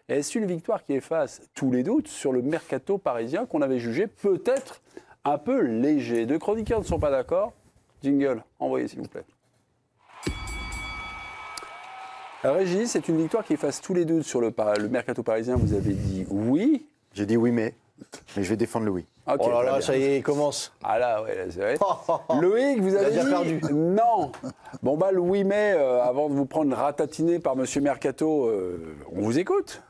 Est-ce une victoire qui efface tous les doutes sur le mercato parisien qu'on avait jugé peut-être un peu léger? Deux chroniqueurs ne sont pas d'accord. Jingle, envoyez s'il vous plaît. Régis, c'est une victoire qui efface tous les doutes sur le mercato parisien. Vous avez dit oui. J'ai dit oui, mais je vais défendre le oui. Okay, oh là là, ça y est, il commence. Ah là, ouais, c'est vrai. Loïc, vous avez dit perdu. Non. Bon, bah, le 8 mai, avant de vous prendre ratatiné par Monsieur Mercato, on vous écoute.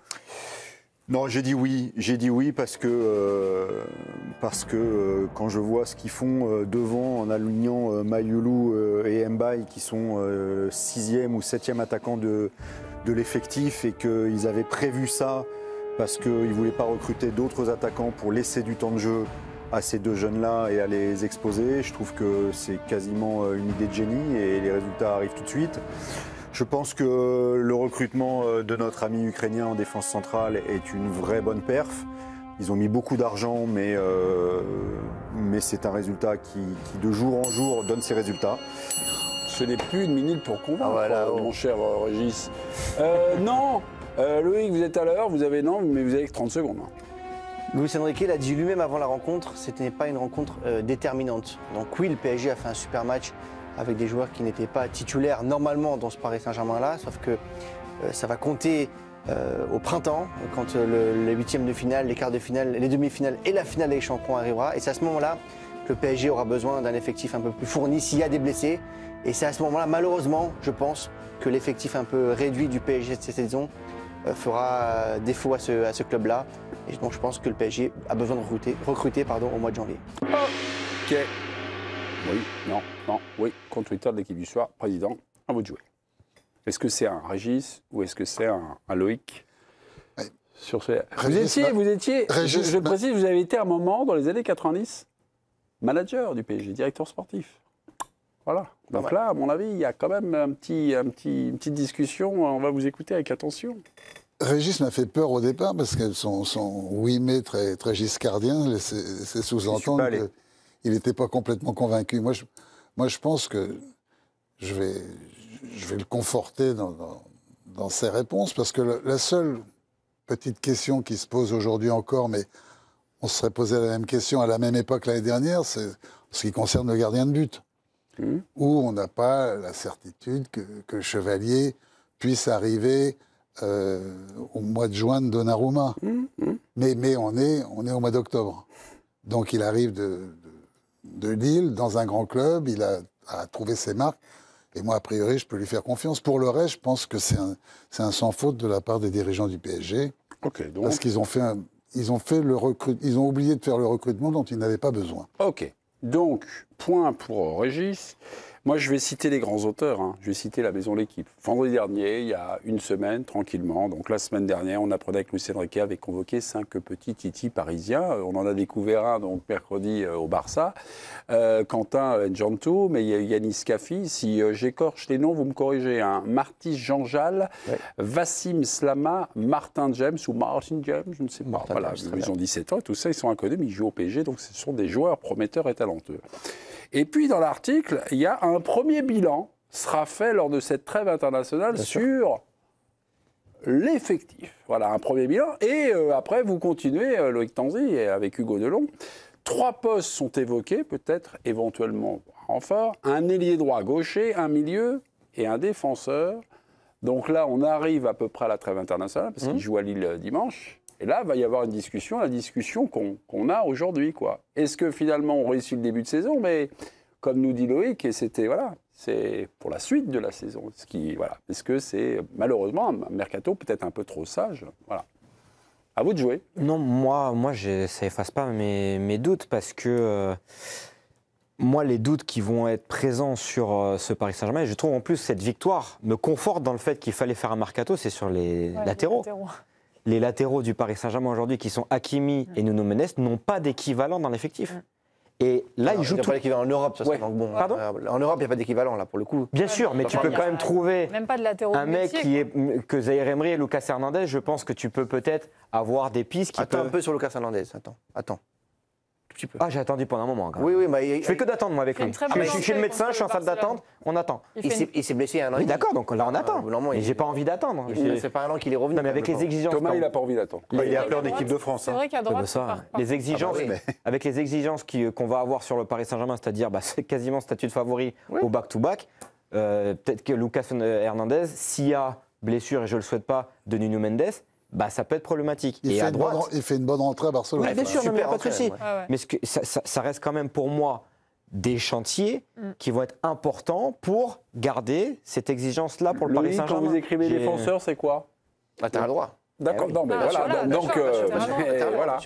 Non, j'ai dit oui. J'ai dit oui parce que quand je vois ce qu'ils font devant en alignant Mayoulou et Mbaye, qui sont 6e ou 7e attaquants de l'effectif, et qu'ils avaient prévu ça parce qu'ils ne voulaient pas recruter d'autres attaquants pour laisser du temps de jeu à ces deux jeunes-là et à les exposer. Je trouve que c'est quasiment une idée de génie et les résultats arrivent tout de suite. Je pense que le recrutement de notre ami ukrainien en défense centrale est une vraie bonne perf. Ils ont mis beaucoup d'argent, mais c'est un résultat qui, de jour en jour, donne ses résultats. Ce n'est plus une minute pour convaincre, mon cher Régis. Non, Loïc, vous êtes à l'heure, vous avez non, mais vous avez que 30 secondes. Luis Enrique l'a dit lui-même avant la rencontre, ce n'était pas une rencontre déterminante. Donc oui, le PSG a fait un super match avec des joueurs qui n'étaient pas titulaires normalement dans ce Paris Saint-Germain-là, sauf que ça va compter au printemps, quand les huitièmes de finale, les quarts de finale, les demi-finales et la finale des champions arrivera. Et c'est à ce moment-là que le PSG aura besoin d'un effectif un peu plus fourni s'il y a des blessés. Et c'est à ce moment-là, malheureusement, je pense que l'effectif un peu réduit du PSG de cette saison fera défaut à ce club-là. Et donc je pense que le PSG a besoin de recruter au mois de janvier. Ok. Oui, non, oui. Compte Twitter de l'équipe du soir, président, à vous de jouer. Est-ce que c'est un Régis ou est-ce que c'est un Loïc? Oui. Sur ce... Vous étiez, Régis, je le précise, vous avez été à un moment dans les années 90 manager du PSG, directeur sportif. Voilà. Donc là, à mon avis, il y a quand même une petite discussion. On va vous écouter avec attention. Régis m'a fait peur au départ parce que son oui mais très, très giscardien c'est sous-entendre qu'il n'était pas complètement convaincu. Moi, je pense que je vais le conforter dans ses réponses parce que la seule petite question qui se pose aujourd'hui encore, mais on se serait posé la même question à la même époque l'année dernière, c'est ce qui concerne le gardien de but. Où on n'a pas la certitude que Chevalier puisse arriver au mois de juin de Donnarumma. Mais on est au mois d'octobre. Donc il arrive de Lille, dans un grand club, il a trouvé ses marques. Et moi, a priori, je peux lui faire confiance. Pour le reste, je pense que c'est un sans faute de la part des dirigeants du PSG. Okay, donc... Parce qu'ils ont oublié de faire le recrutement dont ils n'avaient pas besoin. Ok. Donc, point pour Régis. Moi, je vais citer les grands auteurs. Je vais citer la Maison L'Équipe. Vendredi dernier, il y a une semaine, tranquillement. Donc, la semaine dernière, on apprenait que Luis Enrique avait convoqué 5 petits titis parisiens. On en a découvert un, donc, mercredi au Barça. Quentin Njantou, mais il y a Yanis Kafi. Si j'écorche les noms, vous me corrigez. Marty Jean-Jal, Vassim Slama, Martin James ou Martin James, je ne sais pas. Voilà, ils ont 17 ans, tout ça, ils sont inconnus, mais ils jouent au PSG. Donc, ce sont des joueurs prometteurs et talentueux. Et puis, dans l'article, il y a un premier bilan sera fait lors de cette trêve internationale sur l'effectif. Voilà, un premier bilan. Et après, vous continuez, Loïc Tanzi, avec Hugo Delon. 3 postes sont évoqués, peut-être éventuellement en renfort. Un ailier droit gaucher, un milieu et un défenseur. Donc là, on arrive à peu près à la trêve internationale, parce qu'il joue à Lille dimanche. Et là, il va y avoir une discussion, la discussion qu'on a aujourd'hui, quoi. Est-ce que finalement on réussit le début de saison? Mais comme nous dit Loïc, et c'était c'est pour la suite de la saison. Est-ce que c'est malheureusement un mercato peut-être un peu trop sage? Voilà. À vous de jouer. Non, moi ça efface pas mes doutes parce que moi, les doutes qui vont être présents sur ce Paris Saint-Germain, je trouve en plus cette victoire me conforte dans le fait qu'il fallait faire un mercato, c'est sur les latéraux. Les latéraux du Paris Saint-Germain aujourd'hui, qui sont Hakimi et Nuno Mendes, n'ont pas d'équivalent dans l'effectif. Et là, ils jouent tout. Il n'y a pas d'équivalent en Europe, ça serait donc bon. Pardon en Europe, il n'y a pas d'équivalent, là, pour le coup. Bien sûr, mais tu peux quand même trouver même pas de latéraux un mec que Zaïre Emery et Lucas Hernandez. Je pense que tu peux peut-être avoir des pistes qui Attends un peu sur Lucas Hernandez. Attends. petit peu. Ah, j'ai attendu pendant un moment. Quand même. Oui, oui, bah, Je fais que d'attendre moi avec Il fait lui. une très Ah, bonne mais je suis le entrée médecin, contre je suis en le salle d'attente, Barcelone. on attend. il s'est blessé il y a un an. Oui, et demi. d'accord, donc là on attend. Normalement, Et j'ai pas envie d'attendre. Ça fait pas un an qu'il est revenu. Non, mais avec les exigences. Thomas, quand- il n'a pas envie d'attendre. Il est C'est appelé vrai en qu'à équipe de droite- France. C'est hein. vrai qu'à Ouais, droite, bah ça, par- les exigences, Ah bah oui, avec les exigences qu'on va avoir sur le Paris Saint-Germain, c'est-à-dire c'est quasiment statut de favori au back-to-back, peut-être que Lucas Hernandez, s'il y a blessure, et je ne le souhaite pas, de Nuno Mendes, bah, ça peut être problématique. Il Et fait à une droite, bonne- il fait une bonne rentrée à Barcelone. oui, bien sûr, non, mais il n'y a pas de Super souci. entrée, Ouais, ouais. Mais ça reste quand même pour moi des chantiers qui vont être importants pour garder cette exigence-là pour le Paris Loïc, quand Saint-Germain. vous écrivez J'ai- défenseur, c'est quoi? T'as le droit. D'accord, oui. non, mais Ah, voilà. voilà, donc, d'accord, mais d'accord. voilà.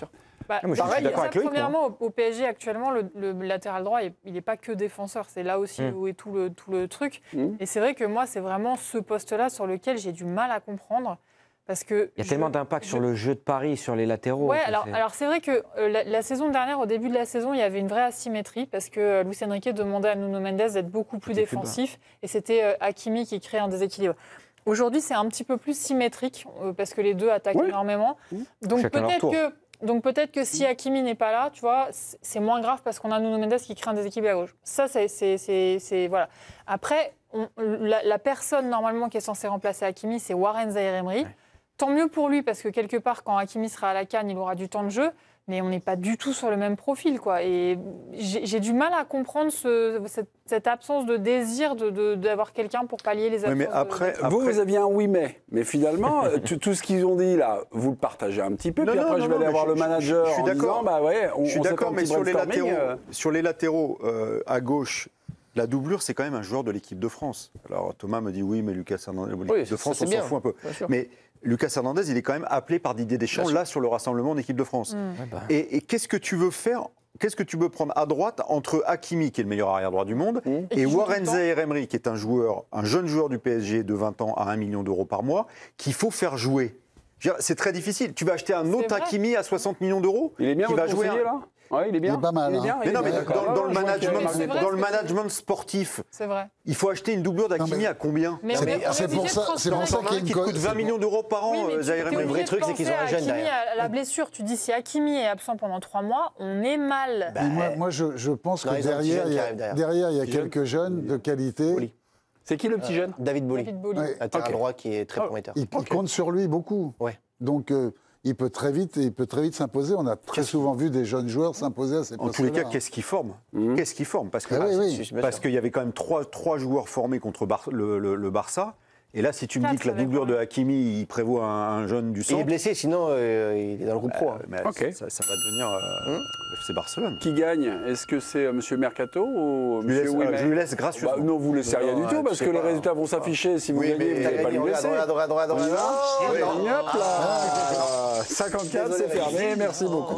Bah, Ah, moi, je suis pareil, d'accord ça, avec Loïc, premièrement, au PSG actuellement, le latéral droit, il n'est pas que défenseur. C'est là aussi où est tout le truc. Et c'est vrai que moi, c'est vraiment ce poste-là sur lequel j'ai du mal à comprendre. Parce que Il y a tellement d'impact sur le jeu de Paris, sur les latéraux. Ouais, que alors c'est vrai que la saison dernière, au début de la saison, il y avait une vraie asymétrie parce que Luis Enrique demandait à Nuno Mendes d'être beaucoup plus C'était plus défensif et c'était Hakimi qui créait un déséquilibre. Aujourd'hui, c'est un petit peu plus symétrique parce que les deux attaquent Oui. énormément. Donc Chacun leur tour. peut-être que si Hakimi n'est pas là, tu vois, c'est moins grave parce qu'on a Nuno Mendes qui crée un déséquilibre à gauche. Ça, c'est voilà. Après, la personne normalement qui est censée remplacer Hakimi, c'est Warren Zaïre-Emery. Tant mieux pour lui, parce que quelque part, quand Hakimi sera à la CAN, il aura du temps de jeu, mais on n'est pas du tout sur le même profil, quoi. Et j'ai du mal à comprendre cette absence de désir d'avoir quelqu'un pour pallier les absences. Oui, mais après, Vous aviez un oui mais finalement tout ce qu'ils ont dit là, vous le partagez un petit peu. Non, puis non, après non, je vais non, aller mais voir le manager je suis en d'accord. disant bah ouais, je suis on s'est fait d'accord, un mais petit sur les brainstorming, latéraux, à gauche, la doublure, c'est quand même un joueur de l'équipe de France. Alors Thomas me dit oui, mais Lucas Hernandez, l'équipe de ça, France, c'est on bien. s'en fout un peu. Bien sûr. Mais Lucas Hernandez, il est quand même appelé par Didier Deschamps là sur le rassemblement en équipe de France. Ouais, bah. Et qu'est-ce que tu veux faire? Qu'est-ce que tu veux prendre à droite entre Hakimi, qui est le meilleur arrière-droit du monde, Et et qui joue Warren tout le temps. Zaïre-Emery, qui est un jeune joueur du PSG de 20 ans à 1 million d'euros par mois, qu'il faut faire jouer? Je veux dire, c'est très difficile. Tu vas acheter un autre vrai. Hakimi à 60 millions d'euros Il est bien qui va votre jouer conseiller là. Ouais, il est bien. Il est pas mal, Il est hein. bien, Mais il non, est mais bien, d'accord. dans le Je vois qu'il y a management, c'est vrai dans ce le que tu management sportif, C'est vrai. il faut acheter une doublure d'Hakimi mais- à combien? Mais C'est- on est c'est obligé pour de ça- prendre c'est pour ça ça. qu'il y a une qui coûte 20 millions d'euros par an, Oui, mais Zaïre t'es Emery. Le vrai obligé de truc, c'est qu'ils penser ont un à jeune Hakimi derrière. à la blessure. Tu dis si Hakimi est absent pendant 3 mois, on est mal. Bah, Moi, je pense Non, que ils ont un petit derrière, jeune il y qui a, arrive derrière. derrière, il y a Petit jeune. quelques jeunes de qualité. Poli. C'est qui le petit jeune? David Boli, David Boli. Ouais. latéral Ok. droit qui est très Oh. prometteur. Il compte sur lui beaucoup. Ouais. Donc, il peut très vite s'imposer. On a très souvent vu des jeunes joueurs s'imposer à ces En tous les cas, postes-là. qu'est-ce qu'il forme? Qu'est-ce qu'il forme? Parce que Ah oui, oui. bien parce sûr. qu'il y avait quand même trois joueurs formés contre le Barça. Et là, si tu me dis Quatre, que la avec, doublure ouais. de Hakimi, il prévoit un jeune du Il centre, est blessé, sinon il est dans le groupe pro. hein. mais Ok. ça va devenir le FC Barcelone. Qui gagne? Est-ce que c'est Monsieur Mercato ou Je lui laisse- Monsieur Ouimet? je lui laisse gracieusement. Bah, non, vous laissez rien Non, du tout parce je que sais les pas. résultats vont s'afficher. Si vous Oui, gagnez, mais vous t'as n'allez pas nous laisser. Regarde, regarde. On y va? Non. Hop là. 54, c'est fermé. Merci beaucoup.